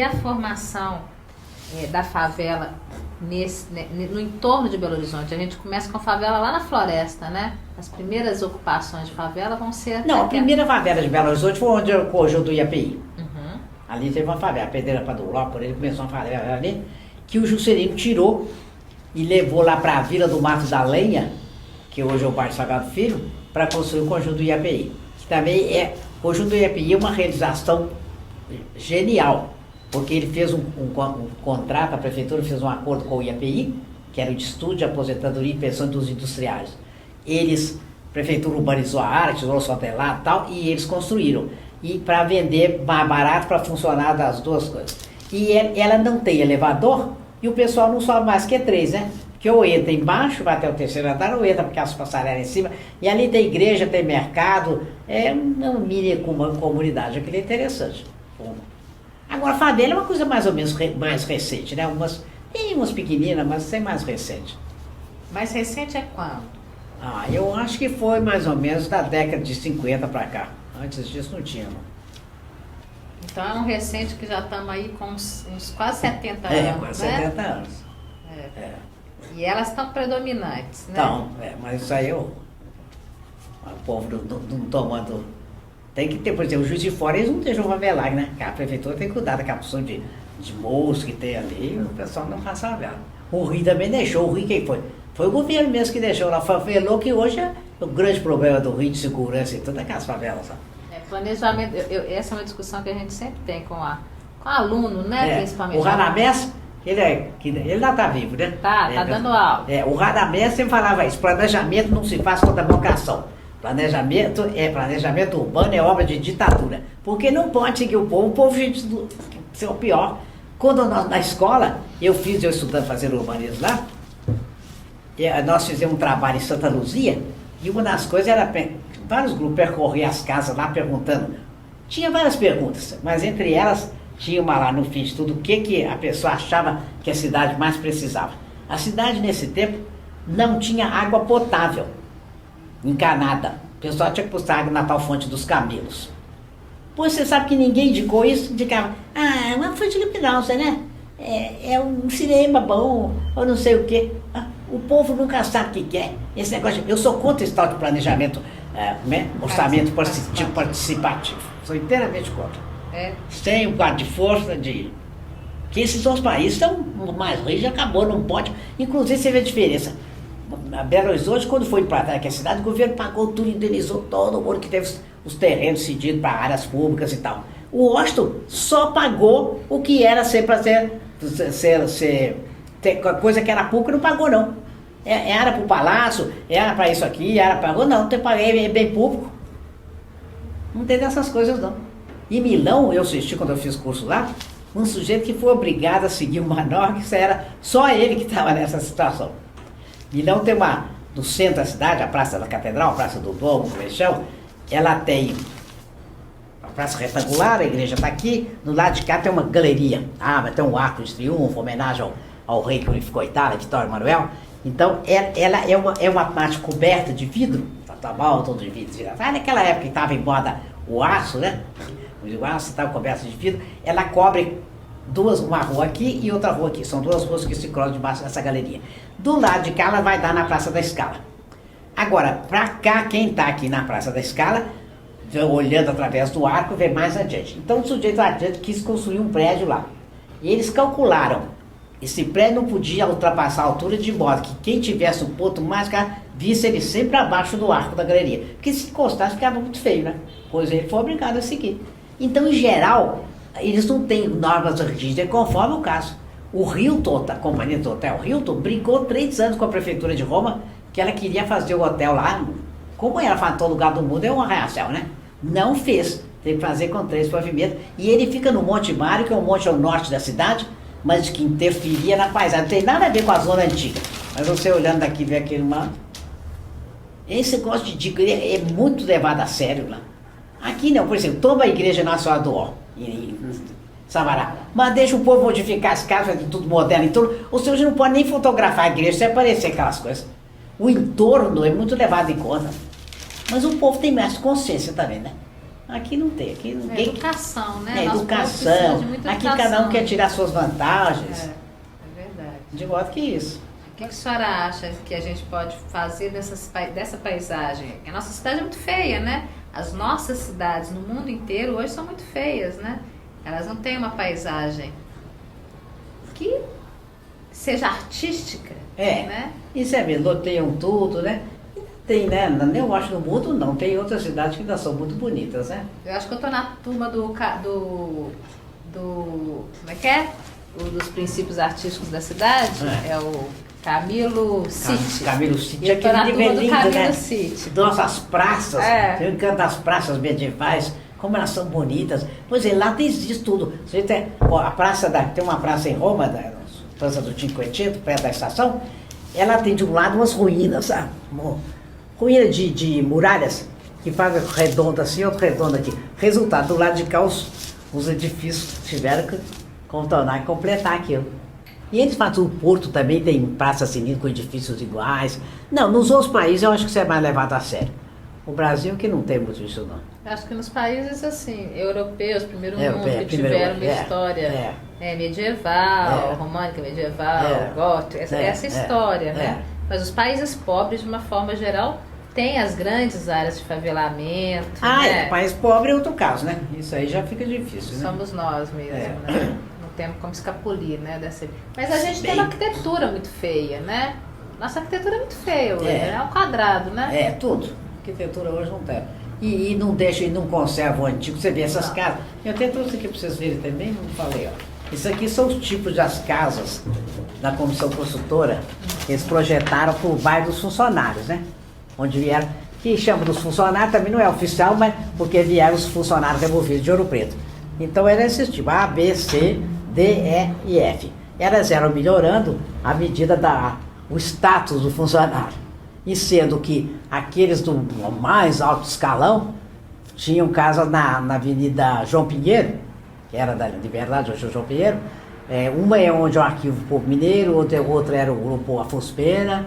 E a formação da favela no entorno de Belo Horizonte? A gente começa com a favela lá na floresta, né? As primeiras ocupações de favela vão ser... Não, a primeira favela de Belo Horizonte foi onde o conjunto do IAPI. Uhum. Ali teve uma favela, a Pedreira Paduló, por ele começou uma favela ali, que o Juscelino tirou e levou lá para a Vila do Mato da Lenha, que hoje é o bairro Salgado Filho, para construir o conjunto do IAPI. Que também o conjunto do IAPI é uma realização genial, porque ele fez um contrato, a prefeitura fez um acordo com o IAPI, que era o Instituto de Aposentadoria e Pensão dos Industriais. A prefeitura urbanizou a área, tirou só até lá e tal, e eles construíram. E para vender mais barato, para funcionar das duas coisas. E ela não tem elevador, e o pessoal não sobe mais que 3, né? Porque ou entra embaixo, vai até o terceiro andar, ou entra porque as passarelas em cima. E ali tem igreja, tem mercado, é uma mini comunidade, aquilo é interessante. Agora, a favela é uma coisa mais ou menos mais recente, né? Tem umas pequeninas, mas é mais recente. Mais recente é quando? Eu acho que foi mais ou menos da década de 50 para cá. Antes disso não tinha, não. Então é um recente que já estamos aí com uns quase 70 anos, quase né? 70 anos. E elas estão predominantes, né? Então, mas isso aí o povo não tomando... Tem que ter, por exemplo, o Juiz de Fora, eles não deixam favelar, né? A prefeitura tem que cuidar daquela porção de moço que tem ali, o pessoal não faz favela. O Rio também deixou, o Rio quem foi? Foi o governo mesmo que deixou lá, favelou, que hoje é o grande problema do Rio de segurança e todas aquelas favelas, sabe? Planejamento, essa é uma discussão que a gente sempre tem com aluno, né? Principalmente. O Radamés, ele ainda está vivo, né? Tá dando aula. O Radamés sempre falava isso, planejamento não se faz com democração. Planejamento urbano é obra de ditadura. Porque não pode seguir o povo isso é o pior. Quando na escola, eu estudando fazendo urbanismo lá, nós fizemos um trabalho em Santa Luzia, e uma das coisas era vários grupos percorrer as casas lá perguntando. Tinha várias perguntas, mas entre elas tinha uma lá no fim de tudo, o que a pessoa achava que a cidade mais precisava. A cidade nesse tempo não tinha água potável, encanada. O pessoal tinha que buscar água na tal fonte dos camelos. Pois você sabe que ninguém indicou isso, indicava, uma fonte de Lipinalça, né? É um cinema bom, ou não sei o quê. O povo nunca sabe o que é. Esse negócio, eu sou contra esse tal de planejamento, orçamento participativo. Sou inteiramente contra. Sem o quadro de força que esses outros países estão mais rígidos, acabou, não pode. Inclusive, você vê a diferença. A Belo Horizonte, quando foi para a cidade, o governo pagou tudo, indenizou todo mundo que teve os terrenos cedidos para áreas públicas e tal. O Washington só pagou o que era coisa que era pública, não pagou não. Era para o palácio, era para isso aqui, pagou não, paguei bem público. Não tem dessas coisas não. Em Milão, eu assisti quando eu fiz curso lá, um sujeito que foi obrigado a seguir uma norma, que era só ele que estava nessa situação. Milão tem no centro da cidade, a Praça da Catedral, a Praça do Duomo, como eles chamam, ela tem a praça retangular, a igreja está aqui, no lado de cá tem uma galeria, vai ter um arco de triunfo, homenagem ao rei que unificou a Itália, Vitório Emanuel. Então, ela é uma parte coberta de vidro, tá mal, todo de vidro. Naquela época que estava em moda o aço, né? O aço estava coberto de vidro, ela cobre uma rua aqui e outra rua aqui. São duas ruas que se cruzam debaixo dessa galeria. Do lado de cá, ela vai dar na Praça da Scala. Agora, para cá, quem está aqui na Praça da Scala, olhando através do arco, vê mais adiante. Então, o sujeito adiante quis construir um prédio lá. E eles calcularam, esse prédio não podia ultrapassar a altura de modo que quem tivesse um ponto mais caro, visse ele sempre abaixo do arco da galeria. Porque se encostasse, ficava muito feio, né? Pois ele foi obrigado a seguir. Então, em geral, eles não têm normas rígidas, conforme o caso. O Hilton, a companhia do hotel Hilton, brigou 3 anos com a prefeitura de Roma, que ela queria fazer o hotel lá, como ela faz em todo lugar do mundo, é um arraial, né? Não fez, tem que fazer com 3 pavimentos, e ele fica no Monte Mário, que é um monte ao norte da cidade, mas que interferia na paisagem, não tem nada a ver com a zona antiga. Mas você olhando daqui, vê aquele mapa, esse negócio de dica é muito levado a sério lá. Aqui não, por exemplo, toma a Igreja Nacional do Ó, em Sabará, mas deixa o povo modificar as casas, de tudo moderno e tudo. Ou seja, não pode nem fotografar a igreja sem aparecer aquelas coisas. O entorno é muito levado em conta. Mas o povo tem mais consciência também, né? Aqui não tem, aqui ninguém... Educação, né? É, Nosso povo precisa educação. de muita Aqui educação. cada um quer tirar suas vantagens. É verdade. De modo que isso. O que a senhora acha que a gente pode fazer dessa paisagem? A nossa cidade é muito feia, né? As nossas cidades no mundo inteiro hoje são muito feias, né? Elas não têm uma paisagem que seja artística, né? Isso é mesmo, loteiam tudo, né? Tem, né? Eu acho que no mundo não, tem outras cidades que ainda são muito bonitas, né? Eu acho que eu tô na turma do como é que é? Dos princípios artísticos da cidade, é o Camilo City. Camilo City, eu tô na aquele turma do lindo, Camilo né? City. Nossas praças, eu encanto das praças medievais, como elas são bonitas. Pois é, lá existe tudo. Você tem, a praça tem uma praça em Roma, da Praça do Cinquecento, perto da estação, ela tem de um lado umas ruínas, sabe? Ruína de muralhas, que fazem redonda assim, outro redondo aqui. Resultado, do lado de cá os edifícios tiveram que contornar e completar aquilo. E eles fazem o Porto também, tem praça assim, com edifícios iguais. Não, nos outros países eu acho que isso é mais levado a sério. O Brasil que não tem muito isso não. Acho que nos países assim, europeus, primeiro mundo, que primeiro, tiveram uma história medieval, românica medieval, gótica, essa história, né? Mas os países pobres, de uma forma geral, têm as grandes áreas de favelamento. País pobre é outro caso, né? Isso aí já fica difícil, né? Somos nós mesmo, né? Não temos como escapulir, né? Mas a gente tem uma arquitetura muito feia, né? Nossa arquitetura é muito feia hoje, é um quadrado, né? É, tudo. Arquitetura hoje não tem. E não deixa, e não conserva o antigo. Você vê essas casas. Eu até trouxe aqui para vocês verem também, não falei, ó. Isso aqui são os tipos das casas da comissão construtora que eles projetaram para o bairro dos funcionários, né? Onde vieram, que chama dos funcionários, também não é oficial, mas porque vieram os funcionários removidos de Ouro Preto. Então era esse tipo, A, B, C, D, E e F. Elas eram melhorando à medida o status do funcionário. E sendo que aqueles do mais alto escalão tinham casa na Avenida João Pinheiro, que era da Liberdade, hoje é o João Pinheiro. Uma é onde é o Arquivo Povo Mineiro, outra era o Grupo Afonso Pena,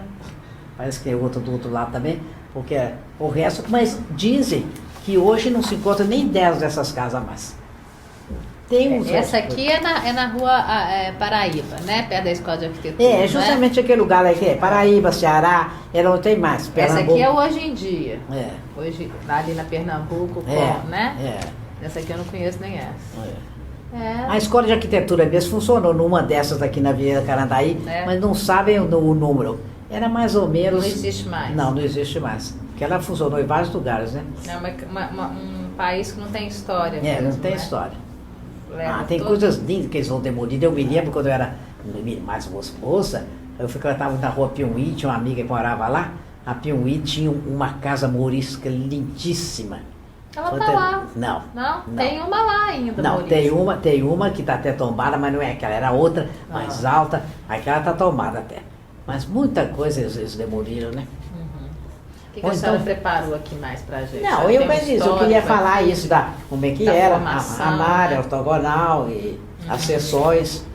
parece que tem outra do outro lado também, porque o resto, mas dizem que hoje não se encontra nem 10 dessas casas mais. Tem uns essa aqui é na rua Paraíba, né? Perto da Escola de Arquitetura. É justamente aquele lugar aí que é Paraíba, Ceará, não tem mais. Essa aqui é hoje em dia. Hoje, ali na Pernambuco, né? Essa aqui eu não conheço nem essa. A Escola de Arquitetura mesmo funcionou numa dessas aqui na Avenida Carandaí, mas não sabem o número. Era mais ou menos... Não existe mais. Não existe mais. Porque ela funcionou em vários lugares, né? É um país que não tem história mesmo, não tem história. Tem todo... coisas lindas que eles vão demolir. Eu me lembro quando eu era mais moça, eu estava na rua Piauí, tinha uma amiga que morava lá. A Piauí tinha uma casa morisca lindíssima. Ela tá lá. Não? Tem uma lá ainda. Não, tem uma que está até tombada, mas não é aquela, era outra, mais alta. Aquela está tombada até. Mas muita coisa eles demoliram, né? O que a senhora preparou aqui mais pra gente? Não, eu queria falar isso como é que era, a área ortogonal e as sessões.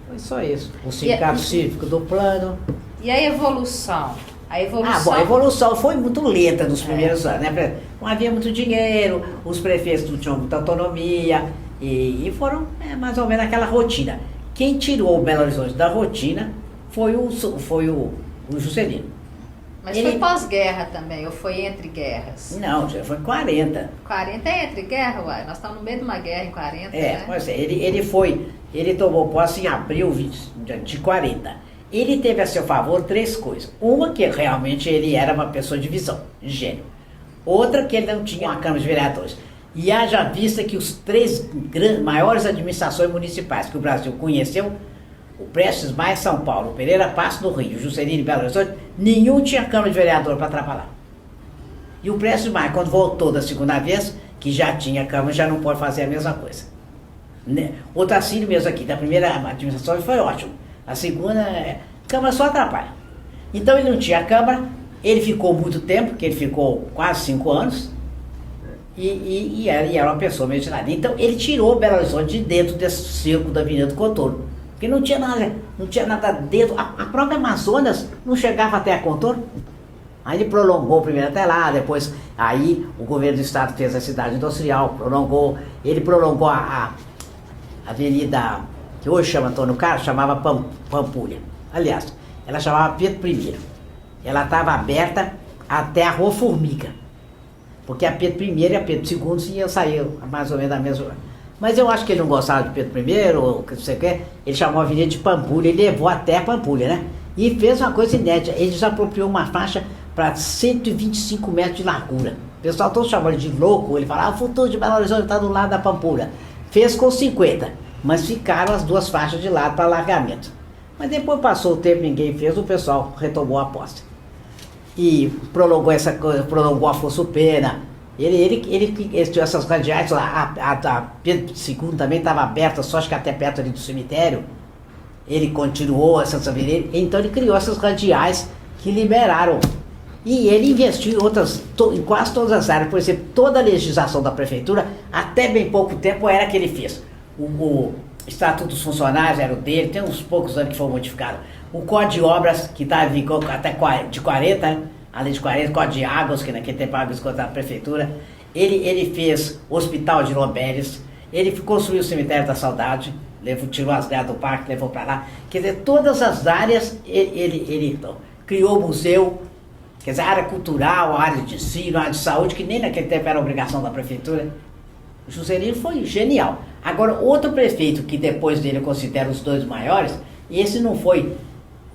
Foi só isso. O sindicato cívico do plano. E a evolução? A evolução foi muito lenta nos primeiros anos, né? Não havia muito dinheiro, os prefeitos não tinham muita autonomia e foram mais ou menos aquela rotina. Quem tirou o Belo Horizonte da rotina foi o Juscelino. Mas foi pós-guerra também, ou foi entre guerras? Não, já foi 40. 40 é entre guerra, uai. Nós estamos no meio de uma guerra em 40, né? Pois é, ele tomou posse em abril de 40. Ele teve a seu favor 3 coisas. Uma, que realmente ele era uma pessoa de visão, de gênio. Outra, que ele não tinha uma Câmara de Vereadores. E haja vista que os 3 maiores administrações municipais que o Brasil conheceu, o Prestes Maia, São Paulo, o Pereira Passos no Rio, o Juscelino e Belo Horizonte, nenhum tinha Câmara de Vereador para atrapalhar. E o Prestes Maia, quando voltou da segunda vez, que já tinha Câmara, já não pode fazer a mesma coisa. O Tarcísio mesmo aqui, da primeira administração, foi ótimo. A segunda, Câmara só atrapalha. Então ele não tinha Câmara, ele ficou muito tempo, que ele ficou quase 5 anos, e era uma pessoa meio de nada. Então ele tirou Belo Horizonte de dentro desse circo da Avenida do Contorno. Porque não tinha nada dentro, a própria Amazonas não chegava até a Contorno. Aí ele prolongou primeiro até lá, depois aí o governo do estado fez a cidade industrial, prolongou, ele prolongou a avenida, que hoje chama Antônio Carlos, chamava Pampulha. Aliás, ela chamava Pedro I. Ela estava aberta até a Rua Formiga, porque a Pedro I e a Pedro II iam sair mais ou menos da mesma hora. Mas eu acho que ele não gostava de Pedro I, ou o que você quer, ele chamou a avenida de Pampulha, ele levou até a Pampulha, né? E fez uma coisa inédita, ele desapropriou uma faixa para 125 metros de largura. O pessoal todo chamando de louco, ele falava, o futuro de Belo Horizonte está do lado da Pampulha. Fez com 50, mas ficaram as duas faixas de lado para alargamento. Mas depois passou o tempo, ninguém fez, o pessoal retomou a aposta. E prolongou essa coisa, prolongou a Afonso Pena. Ele tinha essas radiais lá, a Pedro II também estava aberta, só acho que até perto ali do cemitério. Ele continuou essas avenidas, então ele criou essas radiais que liberaram. E ele investiu em quase todas as áreas. Por exemplo, toda a legislação da prefeitura, até bem pouco tempo, era que ele fez. O Estatuto dos Funcionários era o dele, tem uns poucos anos que foi modificado. O Código de Obras, que estava em vigor até de 40, né? Além de 40, Código de Águas, que naquele tempo águas contra a prefeitura. Ele fez o Hospital de Lomberes, ele construiu o Cemitério da Saudade, tirou as grades do parque, levou para lá. Quer dizer, todas as áreas ele então, criou o museu, quer dizer, a área cultural, a área de ensino, a área de saúde, que nem naquele tempo era obrigação da prefeitura. O Juscelino foi genial. Agora, outro prefeito que depois dele eu considero os dois maiores, esse não foi,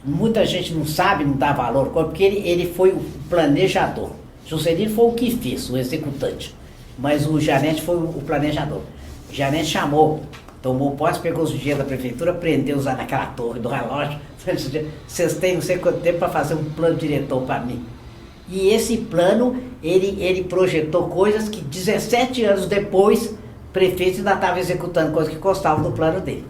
muita gente não sabe, não dá valor, porque ele foi o planejador. Juscelino foi o que fez, o executante, mas o Janete foi o planejador. O Janete chamou, tomou posse, pegou os dinheiros da prefeitura, prendeu-os lá naquela torre do relógio. Vocês têm não sei quanto tempo para fazer um plano diretor para mim. E esse plano, ele projetou coisas que 17 anos depois, o prefeito ainda estava executando coisas que constavam do plano dele.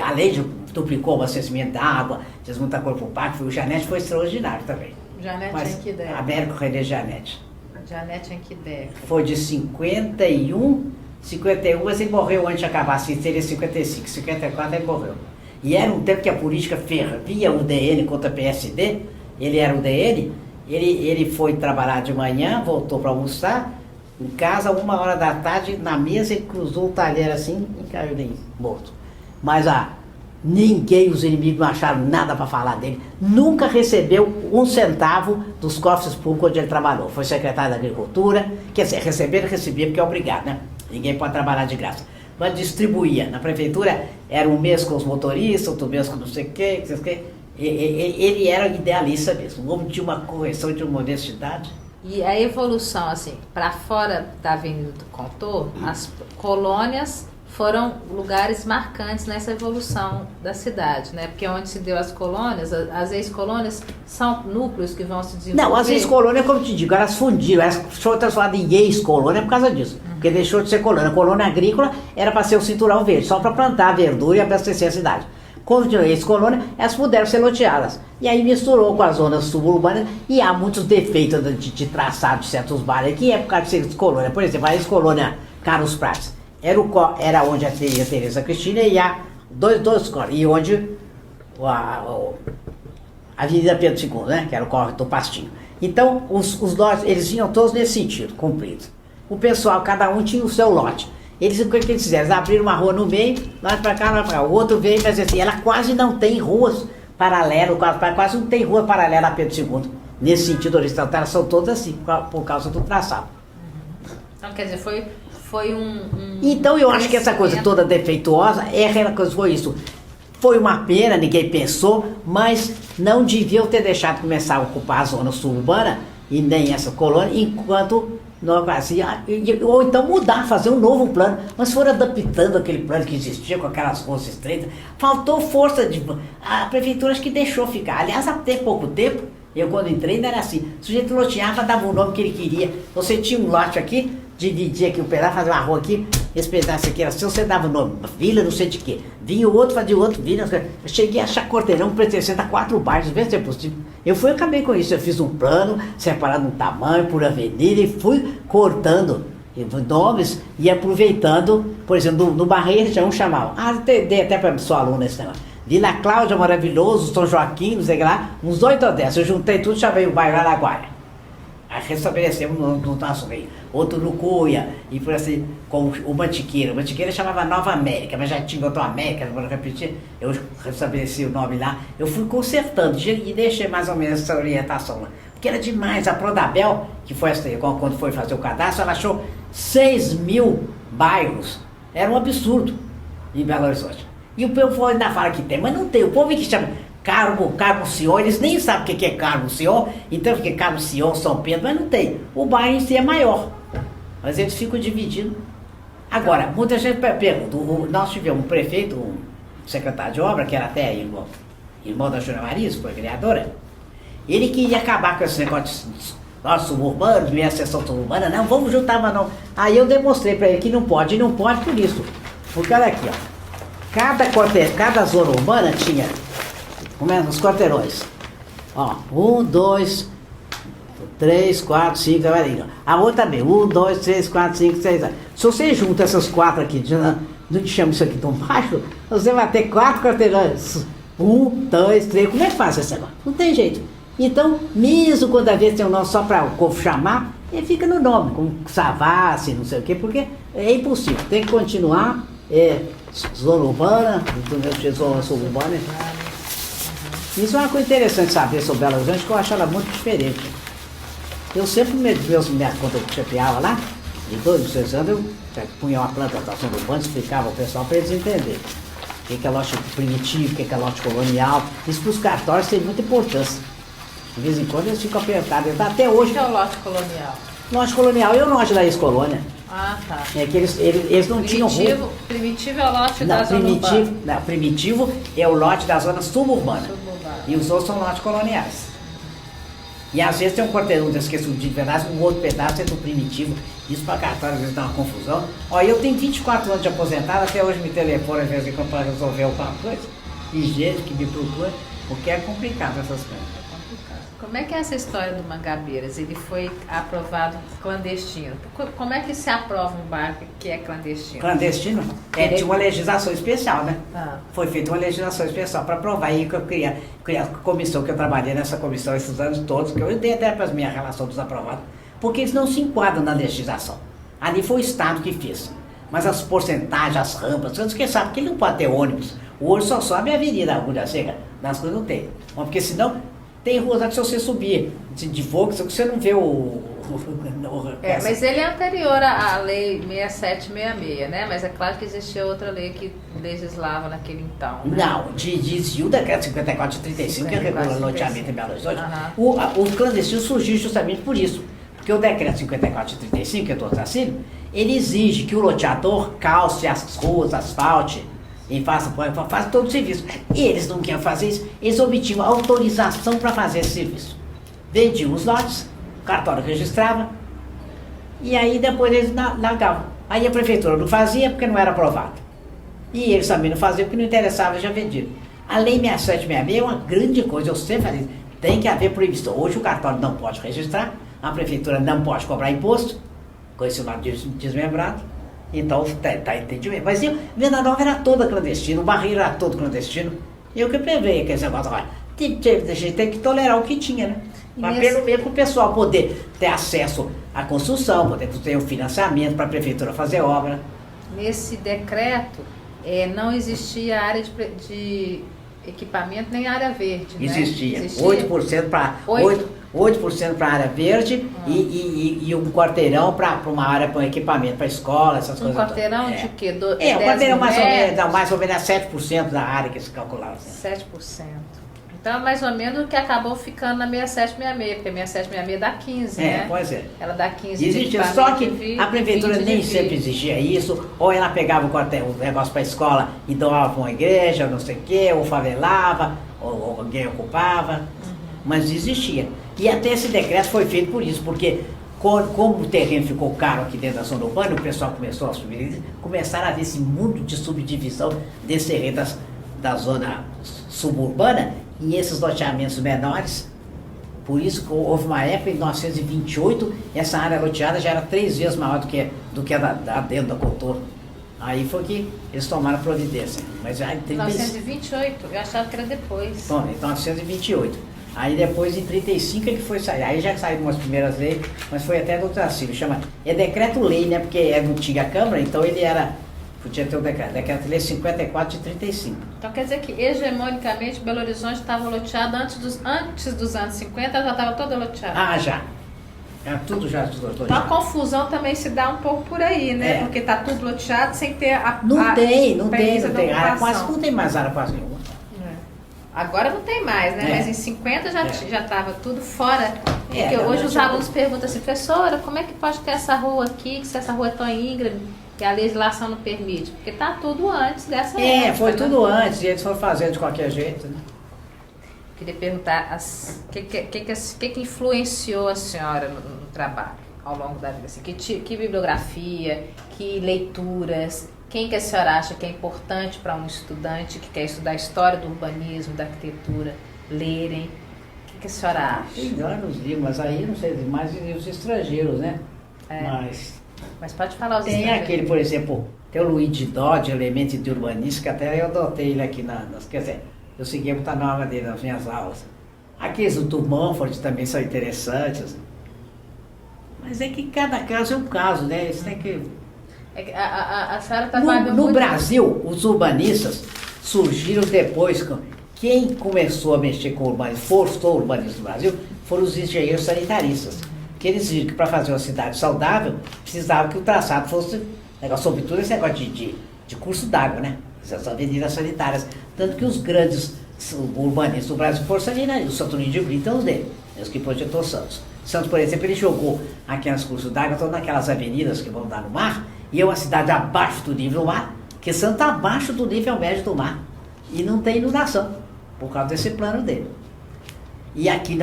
Além de duplicou o abastecimento da água, fez muita coisa para o parque, o Janete foi extraordinário também. Janete em que década? Américo René Janete. Janete em que década? Foi de 51, mas ele morreu antes de acabar, assim, seria 55, 54 ele morreu. E era um tempo que a política fervia o DN contra a PSD, ele era o DN, ele foi trabalhar de manhã, voltou para almoçar, em casa, 1h da tarde, na mesa, ele cruzou o talher assim e caiu ali, morto. Mas ninguém, os inimigos não acharam nada para falar dele, nunca recebeu um centavo dos cofres públicos onde ele trabalhou. Foi secretário da Agricultura, quer dizer, recebia porque é obrigado, né? Ninguém pode trabalhar de graça. Mas distribuía. Na prefeitura era um mês com os motoristas, outro mês com não sei o quê, ele era idealista mesmo. O homem tinha uma correção de uma honestidade. E a evolução, assim, para fora da Avenida do Contorno, as colônias foram lugares marcantes nessa evolução da cidade, né? Porque onde se deu as colônias, as ex-colônias são núcleos que vão se desenvolver. Não, as ex-colônias, como eu te digo, elas fundiram, elas foram transformadas em ex-colônia por causa disso. Porque deixou de ser colônia. A colônia agrícola era para ser o cinturão verde, só para plantar verdura e abastecer a cidade. Quando tinha ex-colônia, elas puderam ser loteadas. E aí misturou com as zonas suburbanas e há muitos defeitos de traçado de certos bairros, que é por causa de ser ex-colônia. Por exemplo, a ex-colônia Carlos Prates era onde a Tereza Cristina e há dois e onde a Avenida Pedro II, né, que era o córrego do Pastinho. Então, os lotes, eles vinham todos nesse sentido, cumpridos. O pessoal, cada um tinha o seu lote. O que eles fizeram? Eles abriram uma rua no meio, lá para cá, lá para cá. O outro veio, mas assim, ela quase não tem ruas paralelas, quase não tem rua paralela a Pedro II. Nesse sentido, elas são todas assim, por causa do traçado. Então, quer dizer, foi Então eu acho que essa coisa toda defeituosa é aquela coisa, foi isso. Foi uma pena, ninguém pensou, mas não deviam ter deixado começar a ocupar a zona suburbana e nem essa colônia, enquanto não fazia, ou então mudar, fazer um novo plano. Mas foram adaptando aquele plano que existia com aquelas ruas estreitas. Faltou força a prefeitura acho que deixou ficar. Aliás, até pouco tempo, eu quando entrei ainda era assim, o sujeito loteava, dava o nome que ele queria. Você tinha um lote aqui, dividia aqui o pedaço, fazia uma rua aqui, esse pedaço aqui era seu, você dava o nome, vila não sei de quê. Vinha o outro, fazia o outro, vila, eu cheguei a achar quarteirão pertencente a 4 bairros, vê se é possível. Eu acabei com isso, eu fiz um plano, separado um tamanho por avenida e fui cortando nomes e aproveitando, por exemplo, no Barreiro já um chamava, dei até para sua aluna esse negócio, Vila Cláudia, maravilhoso, São Joaquim, não sei o que lá, uns 8 ou 10. Eu juntei tudo e chamei o bairro Araguaia. Aí restabelecemos no nosso reino. Outro no Cuia, e por assim, como o Mantiqueira. O Mantiqueira chamava Nova América, mas já tinha outra América, não vou repetir. Eu restabeleci o nome lá. Eu fui consertando e deixei mais ou menos essa orientação lá. Porque era demais. A Prodabel, que foi quando foi fazer o cadastro, ela achou 6.000 bairros. Era um absurdo em Belo Horizonte. E o povo ainda fala que tem, mas não tem. O povo que chama Carmo Sion, eles nem sabem o que é Carmo Sion, então fica Carmo Sion, São Pedro, mas não tem. O bairro em si é maior, mas eles ficam dividindo. Agora, muita gente pergunta, nós tivemos um prefeito, um secretário de obra, que era até irmão da Júlia Marisa, foi vereadora, ele queria acabar com esse negócio de nós suburbanos, minha seção suburbana, não, vamos juntar, mas não. Aí eu demonstrei para ele que não pode, e não pode por isso. Porque olha aqui, ó. Cada zona urbana tinha, como é, os quarteirões. Ó, 1, 2, 3, 4, 5, tá vendo? A outra também, 1, 2, 3, 4, 5, 6. Se você junta essas 4 aqui, não te chama isso aqui tão baixo, você vai ter 4 quarteirões. 1, 2, 3, como é que faz esse negócio? Não tem jeito. Então, mesmo quando às vezes tem um nome só para o povo chamar, ele fica no nome, como Savassi, não sei o quê, porque é impossível, tem que continuar. Zona urbana, zona suburbana. Isso é uma coisa interessante saber sobre Belo Horizonte, que eu acho ela muito diferente. Eu sempre, quando eu chefiava lá, de 2, 6 anos, eu punha uma plantação urbana, explicava ao pessoal para eles entenderem o que é lote primitivo, o que é lote colonial. Isso para os cartórios tem muita importância. De vez em quando eles ficam apertados. Até hoje. O que é o lote colonial? Lote colonial é o lote da ex-colônia. Ah, tá. É que eles não tinham roupa. Primitivo é o lote da zona urbana. Não, primitivo é o lote da zona suburbana. E os outros são lotes coloniais. E às vezes tem um quarteirão desse que é de pedaço, um outro pedaço é do primitivo. Isso para cartório às vezes dá uma confusão. Ó, eu tenho 24 anos de aposentado, até hoje me telefone às vezes para resolver alguma coisa. E gente que me procura, porque é complicado essas coisas. Como é que é essa história do Mangabeiras? Ele foi aprovado clandestino. Como é que se aprova um barco que é clandestino? Clandestino? Tinha uma legislação especial, né? Ah. Foi feita uma legislação especial para aprovar. Aí que eu criei a comissão, que eu trabalhei nessa comissão esses anos todos, que eu dei até para as minhas relações dos aprovados, porque eles não se enquadram na legislação. Ali foi o Estado que fez. Mas as porcentagens, as rampas, quem sabe que ele não pode ter ônibus. O ônibus só sobe a avenida Agulha Seca, nas coisas não tem. Porque senão... Tem ruas lá que se você subir de Volkswagen, você não vê mas ele é anterior à lei 6766, né? Mas é claro que existia outra lei que legislava naquele então. Né? Não, dizia o decreto 54 de 35, que regula o loteamento em Belo Horizonte. O clandestino surgiu justamente por isso. Porque o decreto 54 de 35, que eu estou trazendo, ele exige que o loteador calce as ruas, asfalte, e faça todo o serviço. E eles não queriam fazer isso, eles obtinham autorização para fazer esse serviço. Vendiam os lotes, o cartório registrava, e aí depois eles largavam. Aí a prefeitura não fazia porque não era aprovado. E eles também não faziam porque não interessava, já vendiam. A lei 6766 é uma grande coisa, eu sempre falei, tem que haver proibição. Hoje o cartório não pode registrar, a prefeitura não pode cobrar imposto, com esse lado desmembrado. Então, tá entendimento. Mas Venda Nova era toda clandestina, o Barreiro era todo clandestino. E eu que preveio que esse negócio, olha, tem que tolerar o que tinha, né? Mas pelo menos para o pessoal poder ter acesso à construção, poder ter o financiamento para a prefeitura fazer obra. Nesse decreto, não existia área de equipamento nem área verde, Existia. Né? Existia 8% para 8% para a área verde e um quarteirão para uma área para um equipamento, para escola, essas coisas. Um quarteirão de quê? Um quarteirão mais ou menos 7% da área que se calculava. Assim. 7%. Então, mais ou menos o que acabou ficando na 6766, porque a 6766 dá 15, né? Pois é. Ela dá 15 Existia, só que a prefeitura nem sempre exigia isso, ou ela pegava o negócio para a escola e doava para uma igreja, não sei o quê, ou favelava, ou alguém ocupava, mas existia. E até esse decreto foi feito por isso, porque como o terreno ficou caro aqui dentro da zona urbana, o pessoal começou a subir, começaram a ver esse mundo de subdivisão desse terreno da zona suburbana, e esses loteamentos menores. Por isso que houve uma época, em 1928, essa área loteada já era 3 vezes maior do que a dentro da cultura. Aí foi que eles tomaram providência. Mas já em 1928, eu achava que era depois. Bom, em 1928. Aí depois, em 35, ele foi sair. Aí já saíram umas primeiras leis, mas foi até do Tracílio. Chama, é decreto-lei, né? Porque é não tinha Câmara, então ele era... Podia ter o decreto. Decreto-lei 54 de 35. Então quer dizer que, hegemonicamente, Belo Horizonte estava loteado antes dos anos 50, já estava toda loteada. Ah, já. Tudo já loteado. Então a confusão também se dá um pouco por aí, né? É. Porque está tudo loteado sem ter a Não tem. ocupação. Quase não tem mais área quase nenhuma. Agora não tem mais, né? Mas em 50 já estava tudo fora. Porque hoje os alunos perguntam assim, professora, como é que pode ter essa rua aqui, se essa rua é tão íngreme, que a legislação não permite? Porque está tudo antes dessa época. Foi né? tudo antes, e eles foram fazendo de qualquer jeito, né? Queria perguntar o que influenciou a senhora no trabalho ao longo da vida? Assim, que bibliografia, que leituras, quem que a senhora acha que é importante para um estudante que quer estudar a história do urbanismo, da arquitetura, lerem? O que a senhora acha? Tem vários livros, mas aí não sei, mais os estrangeiros, né? Mas pode falar os tem estrangeiros. aquele, por exemplo, tem o Luigi Dodge, Elementos de Urbanística, até eu adotei ele aqui quer dizer, eu segui muita norma dele nas minhas aulas. Aqueles do Mumford também são interessantes. Mas é que cada caso é um caso, né? Isso tem que... A senhora trabalhou no muito... Brasil, os urbanistas surgiram depois. Quem começou a mexer com o urbanismo, forçou o urbanismo no Brasil, foram os engenheiros sanitaristas. Que eles viram que para fazer uma cidade saudável, precisava que o traçado fosse, sobretudo esse negócio de curso d'água, né? Essas avenidas sanitárias. Tanto que os grandes urbanistas do Brasil foram sanitaristas. O Saturnino de Brito é um deles, os que projetou Santos. Santos, por exemplo, ele jogou aqueles cursos d'água, todas naquelas avenidas que vão dar no mar, e é uma cidade abaixo do nível do mar, porque Santos está abaixo do nível médio do mar. E não tem inundação, por causa desse plano dele. E aqui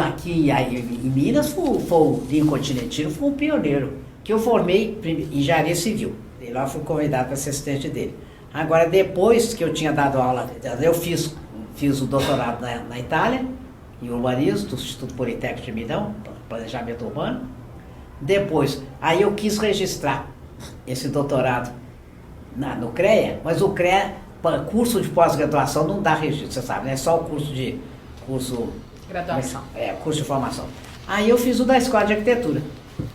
aí, em Minas, o Dinho Continentino foi um pioneiro, que eu formei em engenharia civil. E lá fui convidado para ser assistente dele. Agora, depois que eu tinha dado aula, eu fiz o doutorado na Itália, em urbanismo, do Instituto Politécnico de Milão, planejamento urbano. Depois, aí eu quis registrar esse doutorado no CREA, mas o CREA, curso de pós-graduação não dá registro, você sabe, né? Só o curso graduação. Curso de formação. Aí eu fiz o da Escola de Arquitetura.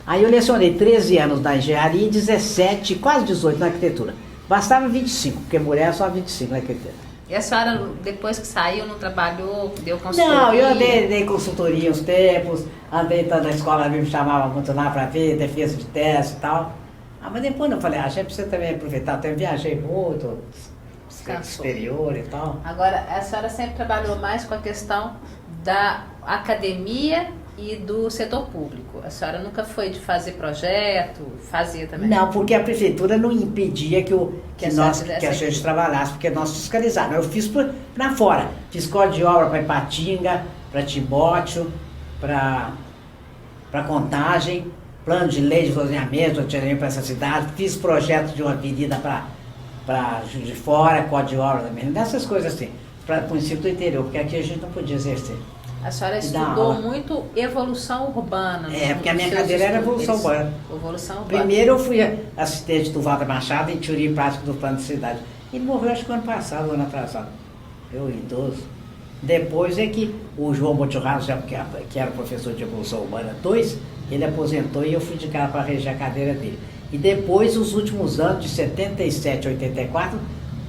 Aí eu lecionei 13 anos na engenharia e 17, quase 18 na arquitetura. Bastava 25, porque mulher é só 25 na arquitetura. E a senhora, depois que saiu, não trabalhou, deu consultoria? Não, eu dei consultoria uns tempos, andei na escola, me chamava muito lá para ver, defesa de teste e tal. Mas depois eu falei, achei pra você também aproveitar, até viajei muito, exterior e tal. Agora, a senhora sempre trabalhou mais com a questão da academia e do setor público. A senhora nunca foi de fazer projeto, fazia também? Não, porque a prefeitura não impedia que a gente trabalhasse, porque nós fiscalizávamos. Eu fiz para fora, fiz código de obra para Ipatinga, para Timóteo, para Contagem, plano de lei de zoneamento para essa cidade, fiz projeto de uma avenida para Juiz de Fora, código de obra também, dessas coisas assim, para o município do interior, porque aqui a gente não podia exercer. A senhora estudou muito evolução urbana. Porque a minha cadeira era evolução urbana. Primeiro eu fui assistente do Walter Machado em teoria e prática do plano de cidade. Ele morreu acho que ano passado, ano atrasado. Eu idoso. Depois é que o João Boturrado, que era professor de evolução urbana 2, ele aposentou e eu fui de cara para reger a cadeira dele. E depois, os últimos anos, de 77 a 84,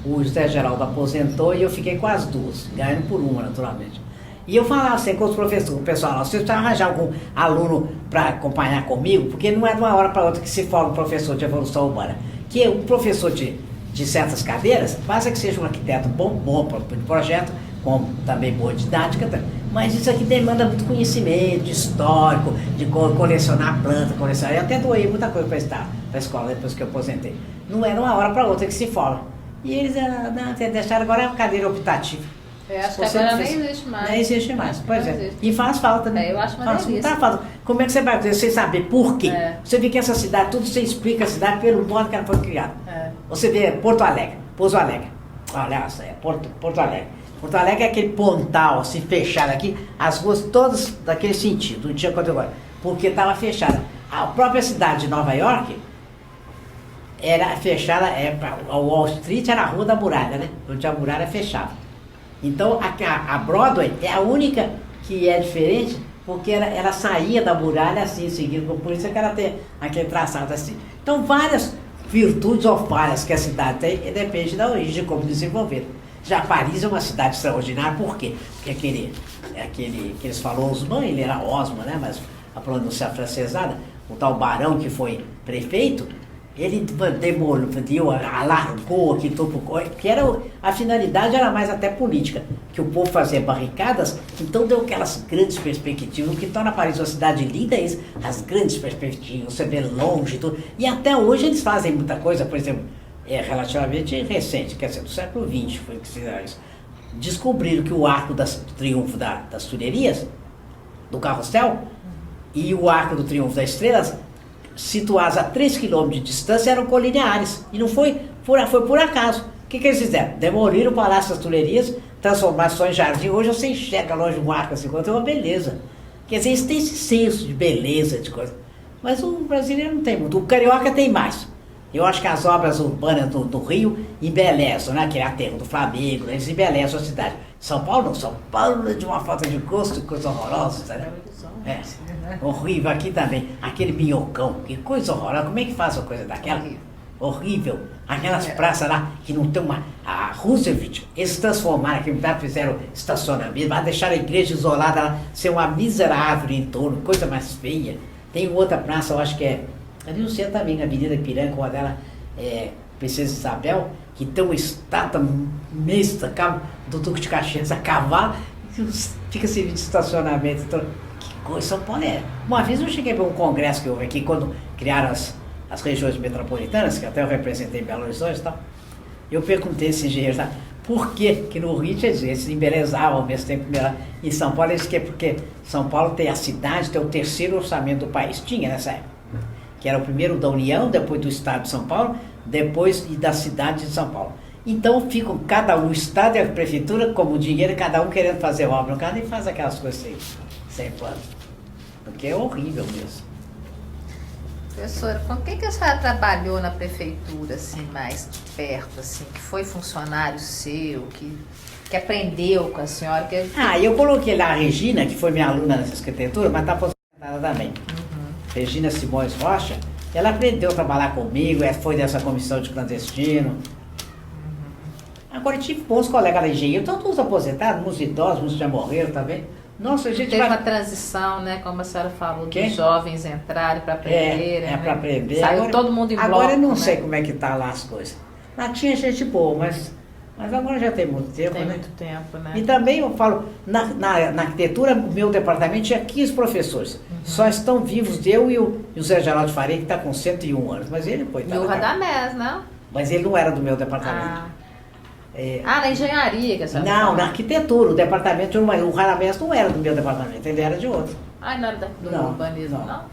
o José Geraldo aposentou e eu fiquei com as duas, ganhando por uma, naturalmente. E eu falava assim com os professores, com o pessoal, vocês precisam arranjar algum aluno para acompanhar comigo, porque não é de uma hora para outra que se forma um professor de evolução urbana. Que o professor de certas cadeiras, basta que seja um arquiteto bom para o projeto, com também boa didática, mas isso aqui demanda muito conhecimento histórico, de colecionar planta, Eu até doei muita coisa para a escola depois que eu aposentei. Não era uma hora para outra que se forma. E eles deixaram agora a cadeira optativa. Acho que agora nem existe mais. Não existe mais, pois é. E faz falta, né? Eu acho uma delícia. Tá falta. Como é que você vai fazer sem saber por quê? Você vê que essa cidade, tudo você explica a cidade pelo modo que ela foi criada. Você vê Porto Alegre, Pouso Alegre. Olha, Porto Alegre. Porto Alegre é aquele pontal assim, fechado aqui, as ruas todas daquele sentido, não tinha categoria, porque estava fechada. A própria cidade de Nova York, era fechada, a Wall Street era a rua da muralha, né? Onde a muralha fechava. Então a Broadway é a única que é diferente, porque ela saía da muralha assim, seguindo, por isso é que ela tem aquele traçado assim. Então várias virtudes ou falhas que a cidade tem, depende da origem, de como desenvolver. Já Paris é uma cidade extraordinária, por quê? Porque aquele que eles falam Osman, ele era Osman, né? Mas a pronúncia afrancesada, o tal barão que foi prefeito, ele demoliu, alargou aqui, porque a finalidade era mais até política, que o povo fazia barricadas, então deu aquelas grandes perspectivas. O que torna Paris uma cidade linda é isso, as grandes perspectivas, você vê longe, tudo. E até hoje eles fazem muita coisa, por exemplo, relativamente recente, quer dizer, do século XX foi que fizeram isso. Descobriram que o arco do triunfo das Tulherias, do Carrossel, e o arco do triunfo das Estrelas, situados a 3 km de distância, eram colineares. E não foi por acaso. O que eles fizeram? Demoliram o Palácio das Tulherias, transformaram só em jardim. Hoje você enxerga longe um arco assim, é uma beleza. Quer dizer, eles têm esse senso de beleza, de coisa. Mas o brasileiro não tem muito. O carioca tem mais. Eu acho que as obras urbanas do Rio embelezam, né? Que é aterro do Flamengo, né? Eles embelezam a cidade. São Paulo não. São Paulo é de uma falta de gosto, coisa horrorosa, sabe? É. Horrível aqui também. Aquele minhocão, que coisa horrorosa. Como é que faz uma coisa daquela? Horrível. Aquelas praças lá que não tem uma... A Roosevelt, eles transformaram aqui, fizeram estacionamento, mas deixaram a igreja isolada lá, ser uma mísera árvore em torno, coisa mais feia. Tem outra praça, eu acho que é... Ali no centro também, na Avenida Ipiranga, uma dela Princesa Isabel, que tem uma estátua mista do Duque de Caxias a cavalo, fica servindo de estacionamento. Então, que coisa, São Paulo é. Uma vez eu cheguei para um congresso que houve aqui, quando criaram as regiões metropolitanas, que até eu representei em Belo Horizonte e tal, eu perguntei a esse engenheiro, tá, por que no Rio eles embelezavam ao mesmo tempo em São Paulo, eles querem, porque São Paulo tem a cidade, tem o terceiro orçamento do país, tinha nessa época. Que era o primeiro da União, depois do Estado de São Paulo, depois e da cidade de São Paulo. Então ficam cada um, o Estado e a Prefeitura, como dinheiro, cada um querendo fazer obra, cada um faz aquelas coisas sem plano. Porque é horrível mesmo. Professora, com quem que a senhora trabalhou na prefeitura, assim, mais de perto, assim, que foi funcionário seu, que aprendeu com a senhora? Eu coloquei lá a Regina, que foi minha aluna nessa arquitetura, mas está aposentada também. Regina Simões Rocha, ela aprendeu a trabalhar comigo, foi dessa comissão de clandestino. Agora eu tive bons colegas lá engenheiros, todos aposentados, uns idosos, uns já morreram também. Nossa, a gente teve uma transição, né, como a senhora falou, dos jovens entrarem para aprender. Né? Para aprender. Saiu agora, todo mundo em bloco. Agora eu não sei como é que tá lá as coisas. Lá tinha gente boa, mas agora já tem muito tempo, tem muito tempo, né? E também eu falo, na arquitetura, o meu departamento tinha 15 professores. Só estão vivos eu e o Zé Geraldo Faria, que está com 101 anos. Mas ele foi... E o Radamés, não? Mas ele não era do meu departamento. Na engenharia que a senhora Não, na arquitetura. O departamento, o Radamés não era do meu departamento, ele era de outro. Não era do urbanismo, não?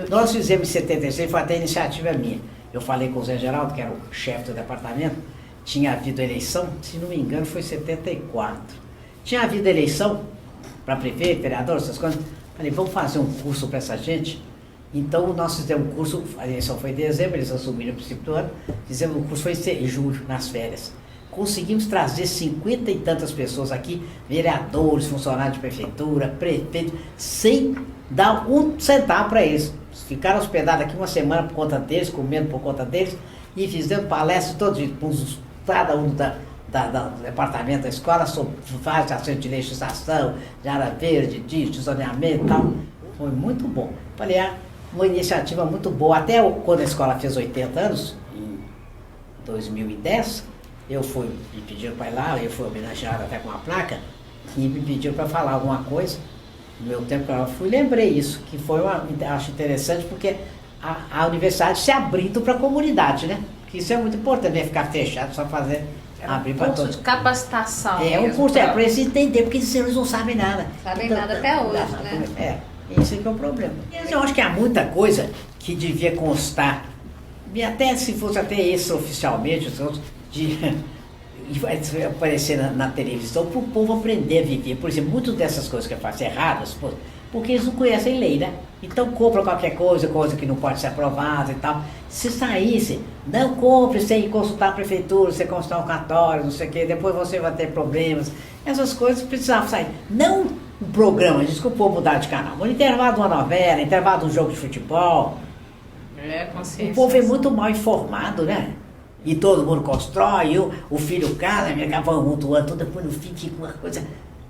Nós fizemos em 76, foi até iniciativa minha. Eu falei com o Zé Geraldo, que era o chefe do departamento. Tinha havido eleição, se não me engano foi em 74. Tinha havido eleição para prefeito, vereador, essas coisas. Falei, vamos fazer um curso para essa gente? Então nós fizemos um curso, a eleição foi em dezembro, eles assumiram o princípio do ano, fizemos um curso, foi em julho, nas férias. Conseguimos trazer 50 e tantas pessoas aqui, vereadores, funcionários de prefeitura, prefeitos, sem dar um centavo para eles. Ficaram hospedados aqui uma semana por conta deles, comendo por conta deles, e fizemos palestras todos os cada um do departamento da escola sobre vários assuntos de legislação, de área verde, de zoneamento e tal. Foi muito bom. Falei, uma iniciativa muito boa. Até quando a escola fez 80 anos, em 2010, eu fui, me pediram para ir lá, eu fui homenageado até com uma placa, e me pediram para falar alguma coisa. No meu tempo, eu fui, lembrei isso, que foi acho interessante, porque a universidade se abrindo para a comunidade, né? Que isso é muito importante, né? Ficar fechado, só fazer, abrir para todos. De capacitação. Um curso, para eles entenderem, porque eles não sabem nada. Sabem nada até hoje, né? Esse é que é o problema. Eu acho que há muita coisa que devia constar, e até se fosse até extraoficialmente, e vai aparecer na televisão para o povo aprender a viver. Por exemplo, muitas dessas coisas que eu faço erradas, porque eles não conhecem lei, né? Então compra qualquer coisa que não pode ser aprovada e tal. Se saísse, não compre sem consultar a prefeitura, sem consultar o cartório, não sei o quê, depois você vai ter problemas. Essas coisas precisavam sair. Não um programa, diz que o povo mudar de canal. No intervalo de uma novela, intervalo de um jogo de futebol. O povo é muito mal informado, né? E todo mundo constrói, o filho casa, acaba mutuando, tudo, depois no fim fica uma coisa.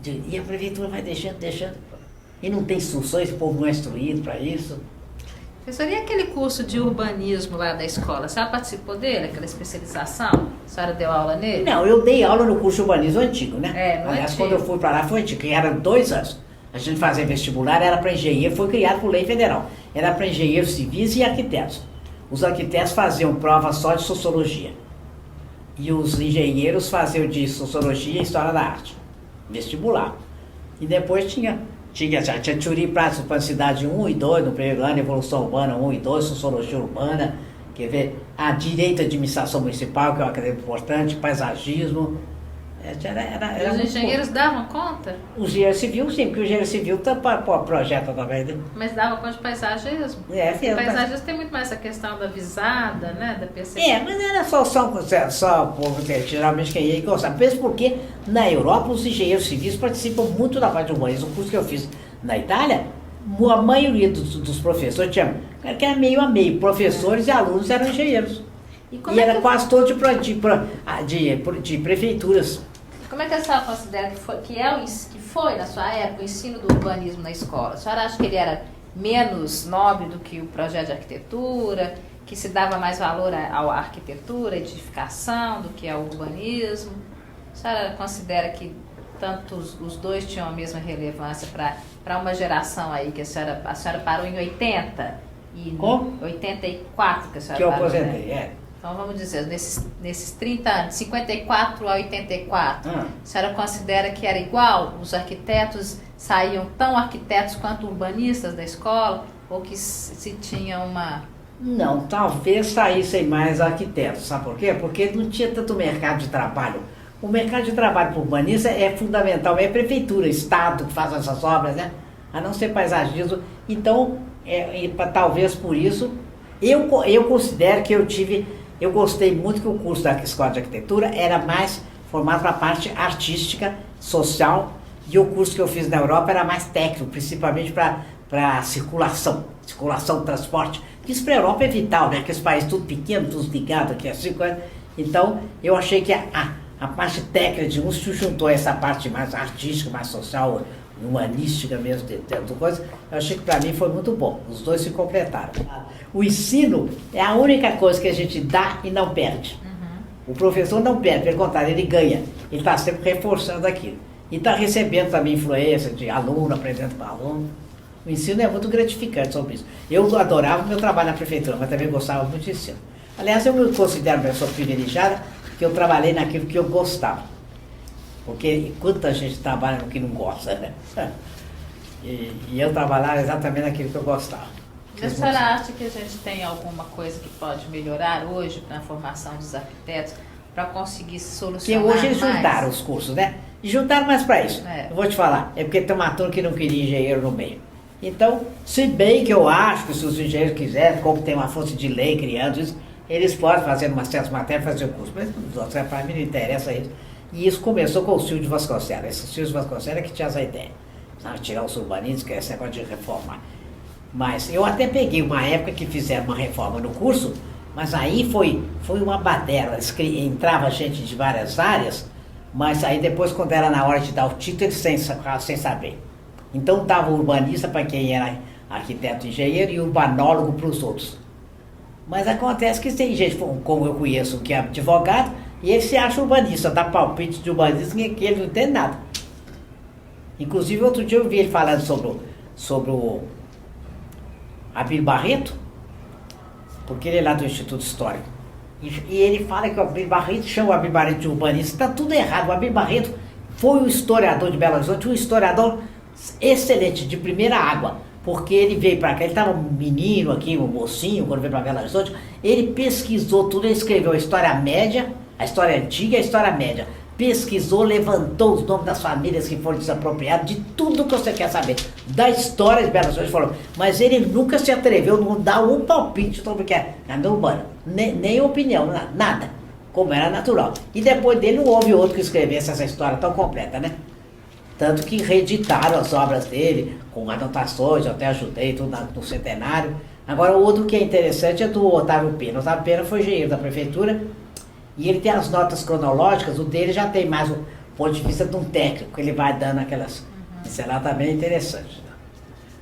E a prefeitura vai deixando. E não tem instruções, o povo não é instruído para isso. Professor, e aquele curso de urbanismo lá da escola? A senhora participou dele, aquela especialização? A senhora deu aula nele? Não, eu dei aula no curso de urbanismo antigo, né? Aliás, quando eu fui para lá foi antigo, que era 2 anos. A gente fazia vestibular, era para engenheiro, foi criado por lei federal. Era para engenheiros civis e arquitetos. Os arquitetos faziam prova só de sociologia. E os engenheiros faziam de sociologia e história da arte. Vestibular. E depois tinha teoria e prática para a cidade 1 e 2, no primeiro ano, evolução urbana 1 e 2, sociologia urbana, quer ver, a direito à administração municipal, que é uma cadeira importante, paisagismo. Era os engenheiros davam conta? O engenheiro civil, sim, porque o engenheiro civil tá para projeto também, né? Mas dava conta de paisagismo? Porque paisagismo tem muito mais essa questão da visada, né? Da percepção. Mas era só povo, geralmente quem ia gostar. Mesmo porque na Europa os engenheiros civis participam muito da parte de urbanismo. O curso que eu fiz na Itália, a maioria dos professores que era meio a meio, professores e alunos eram engenheiros. E era quase todo de prefeituras. Como é que a senhora considera que foi, na sua época, o ensino do urbanismo na escola? A senhora acha que ele era menos nobre do que o projeto de arquitetura, que se dava mais valor à arquitetura, à edificação, do que ao urbanismo? A senhora considera que tanto os dois tinham a mesma relevância para uma geração aí, que a senhora parou em 80? E 84 que a senhora parou, que eu aposentei, né? Então vamos dizer, nesses 30 anos, 54 a 84, a senhora considera que era igual? Os arquitetos saíam tão arquitetos quanto urbanistas da escola? Ou que se tinha uma... Não, talvez saíssem mais arquitetos, sabe por quê? Porque não tinha tanto mercado de trabalho. O mercado de trabalho para o urbanista é fundamental, é prefeitura, estado que faz essas obras, né? A não ser paisagismo. Então, talvez por isso, eu considero que eu gostei muito que o curso da Escola de Arquitetura era mais formado para a parte artística, social, e o curso que eu fiz na Europa era mais técnico, principalmente para circulação, transporte. Isso para a Europa é vital, né? Aqueles países tudo pequeno, tudo ligado aqui assim. Então, eu achei que a parte técnica de um se juntou a essa parte mais artística, mais social, humanística mesmo, de coisa. Eu achei que para mim foi muito bom. Os dois se completaram. O ensino é a única coisa que a gente dá e não perde. O professor não perde, pelo contrário, ele ganha. Ele está sempre reforçando aquilo. E está recebendo também influência de aluno, aprendendo com aluno. O ensino é muito gratificante sobre isso. Eu adorava o meu trabalho na prefeitura, mas também gostava muito de ensino. Aliás, eu me considero uma pessoa privilegiada, porque eu trabalhei naquilo que eu gostava. Porque quanta gente trabalha no que não gosta, né? E eu trabalhava exatamente naquilo que eu gostava. A senhora acha que a gente tem alguma coisa que pode melhorar hoje na formação dos arquitetos para conseguir solucionar mais? Porque hoje eles mais? juntaram os cursos, né? E juntaram mais para isso. Eu vou te falar, é porque tem uma turma que não queria engenheiro no meio. Então, se bem que eu acho que se os engenheiros quiserem, como tem uma força de lei criando isso, eles podem fazer uma certa matéria, fazer o curso. Mas para mim não interessa isso. E isso começou com o Silvio de Vasconcelos. Esse Silvio de Vasconcelos é que tinha essa ideia. Sabe, tirar os urbanistas, que é esse negócio de reformar. Mas eu até peguei uma época que fizeram uma reforma no curso, mas aí foi uma baderna. Entrava gente de várias áreas, mas aí depois, quando era na hora de dar o título, eles sem saber. Então dava urbanista para quem era arquiteto e engenheiro e urbanólogo para os outros. Mas acontece que tem gente, como eu conheço, que é advogado, e ele se acha urbanista, dá palpite de urbanista, que ele não entende nada. Inclusive, outro dia eu vi ele falando sobre o Abílio Barreto, porque ele é lá do Instituto Histórico. E ele fala que o Abílio Barreto chama o Abílio Barreto de urbanista. Está tudo errado. O Abílio Barreto foi um historiador de Belo Horizonte, um historiador excelente, de primeira água. Porque ele veio para cá, ele estava um menino aqui, um mocinho, quando veio para Belo Horizonte. Ele pesquisou tudo, ele escreveu a História Média, A história antiga e a história média. Pesquisou, levantou os nomes das famílias que foram desapropriadas, de tudo que você quer saber. Da história de Belo Horizonte, falou. Mas ele nunca se atreveu a não dar um palpite sobre o que é nada urbana. Nem opinião, nada. Como era natural. E depois dele não houve outro que escrevesse essa história tão completa, né? Tanto que reeditaram as obras dele, com anotações, eu até ajudei tudo no centenário. Agora, o outro que é interessante é do Otávio Pena. O Otávio Pena foi engenheiro da prefeitura e ele tem as notas cronológicas, o dele já tem mais o ponto de vista de um técnico, ele vai dando aquelas... Isso lá também é interessante.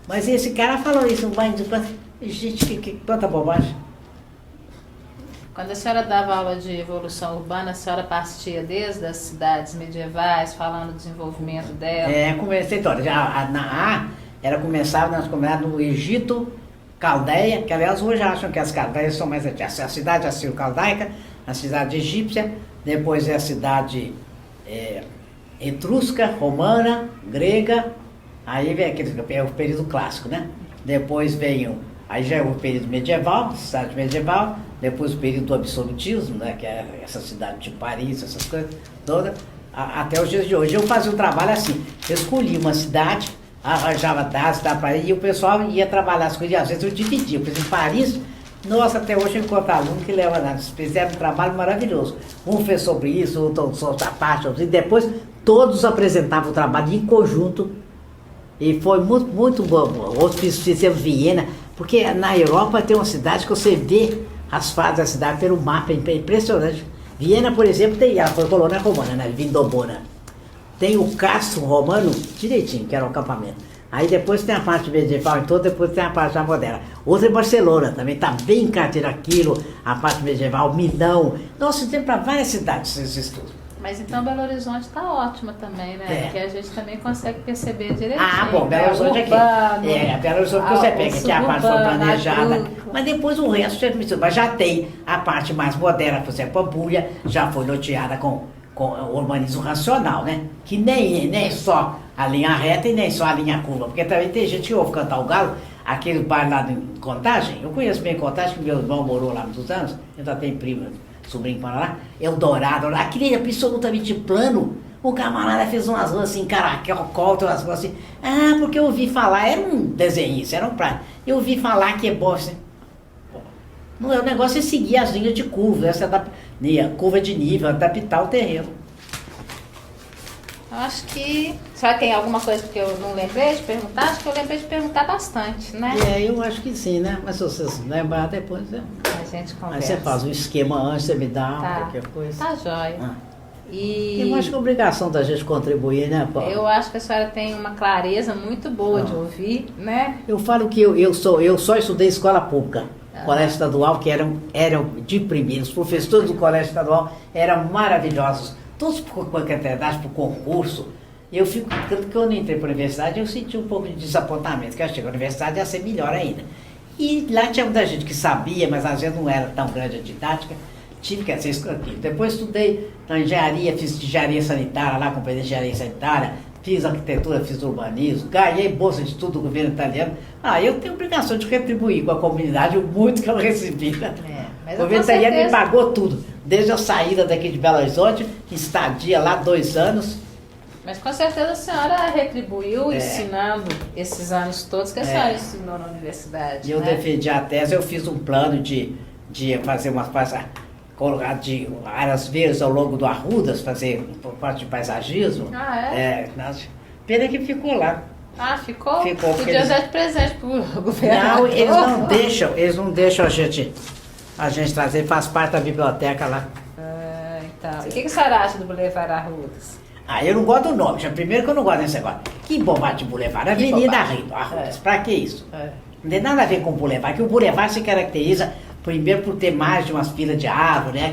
Mas esse cara falou isso, gente, quanta bobagem. Quando a senhora dava aula de evolução urbana, a senhora partia desde as cidades medievais, falando do desenvolvimento dela? Comecei toda. Ela começava no Egito, Caldeia, que aliás hoje acham que as Caldeias são mais antigas. A cidade assírio-caldaica, a cidade egípcia, depois é a cidade etrusca, romana, grega, aí vem o período clássico, né? Depois vem aí já é o período medieval, cidade medieval, depois o período do absolutismo, né, que é essa cidade de Paris, essas coisas todas, até os dias de hoje. Eu fazia um trabalho assim, eu escolhia uma cidade, arranjava dados, e o pessoal ia trabalhar as coisas, e às vezes eu dividia. Por exemplo, em Paris, nossa, até hoje eu encontro aluno que leva nada, eles fizeram um trabalho maravilhoso. Um fez sobre isso, outro sobre a parte, e depois todos apresentavam o trabalho em conjunto, e foi muito, muito bom. Outros fizeram Viena, porque na Europa tem uma cidade que você vê as fases da cidade pelo mapa, é impressionante. Viena, por exemplo, ela foi colônia romana, né? Vindobona. Tem o castro romano direitinho, que era o acampamento. Aí depois tem a parte medieval, então depois tem a parte já moderna. Outra é Barcelona, também está bem em carteira aquilo, a parte medieval, Milão. Nossa, tem para várias cidades esses estudos. Mas então Belo Horizonte está ótima também, né? Porque a gente também consegue perceber direitinho. Bom, Belo Horizonte aqui. Belo Horizonte que você pega, que é a parte foi planejada. Mas depois o resto já mistura. Mas já tem a parte mais moderna, por exemplo, a Pampulha, já foi loteada com urbanismo racional, né? Que nem só a linha reta e nem só a linha curva. Porque também tem gente que ouve cantar o galo, aquele bairro lá em Contagem. Eu conheço bem Contagem, que meu irmão morou lá há muitos anos. Eu já tenho prima, sobrinho para lá. Eldorado, lá, aquele é absolutamente plano. O camarada fez umas ruas assim, caracol, umas ruas assim. Porque eu ouvi falar, era um desenhista, era um prato. Eu ouvi falar que é bom assim. O negócio é seguir as linhas de curva, curva de nível, adaptar o terreno. Eu acho que... Será que tem alguma coisa que eu não lembrei de perguntar? Acho que eu lembrei de perguntar bastante, né? Eu acho que sim, né? Mas se vocês lembrar depois... A gente conversa. Aí você faz um esquema antes, você me dá qualquer coisa. Tá jóia. Eu acho que é obrigação da gente contribuir, né, Paulo? Eu acho que a senhora tem uma clareza muito boa de ouvir, né? Eu falo que eu só estudei escola pública. Colégio estadual, que eram de primeiro. Os professores do colégio estadual eram maravilhosos. Todos por candidatos, por concurso. Eu fico, tanto que eu não entrei para a universidade, eu senti um pouco de desapontamento, que eu achei que a universidade ia ser melhor ainda. E lá tinha muita gente que sabia, mas às vezes não era tão grande a didática. Tive que ser escanteio. Depois estudei na engenharia, fiz engenharia sanitária lá, comprei engenharia sanitária, fiz arquitetura, fiz urbanismo, ganhei bolsa de estudo do governo italiano. Eu tenho obrigação de retribuir com a comunidade o muito que eu recebi. O governo italiano me pagou tudo, desde a saída daqui de Belo Horizonte, estadia lá 2 anos. Mas com certeza a senhora retribuiu ensinando esses anos todos que a senhora ensinou na universidade. E eu defendi a tese, eu fiz um plano de fazer colocar de áreas verdes ao longo do Arrudas, fazer parte de paisagismo. Pena que ficou lá. Ficou? Ficou. Podia dar de presente pro governo. Não, eles não deixam a gente trazer, faz parte da biblioteca lá. Então. O que a senhora acha do Boulevard Arrudas? Eu não gosto do nome. Primeiro que eu não gosto desse negócio. Que bobagem de Boulevard? Avenida Arrudas. Pra que isso? Não tem nada a ver com o Boulevard, que o Boulevard se caracteriza primeiro por ter mais de umas filas de árvore, né?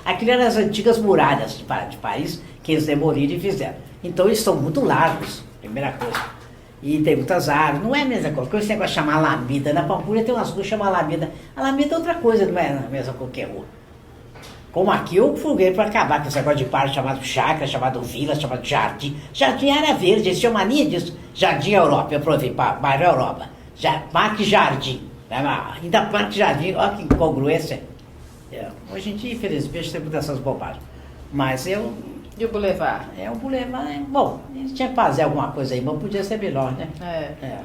Aquilo eram as antigas muralhas de Paris que eles demoliram e fizeram. Então eles são muito largos, primeira coisa. E tem muitas árvores, não é a mesma coisa. Esse negócio de chamar Alameda, na Pampulha tem umas ruas que chamam Alameda. Alameda é outra coisa, não é a mesma qualquer rua. Como aqui eu fui para acabar com esse negócio de bairro chamado chácara, chamado vila, chamado jardim. Jardim era verde, eles tinham mania disso. Jardim Europa, eu provei, bairro Europa. Parque Jardim. Ainda Parque Jardim, olha que incongruência. Hoje em dia, infelizmente, tem muitas dessas bobagens. Mas eu... E o Boulevard? O Boulevard, bom, a gente tinha que fazer alguma coisa aí, mas podia ser melhor, né? É.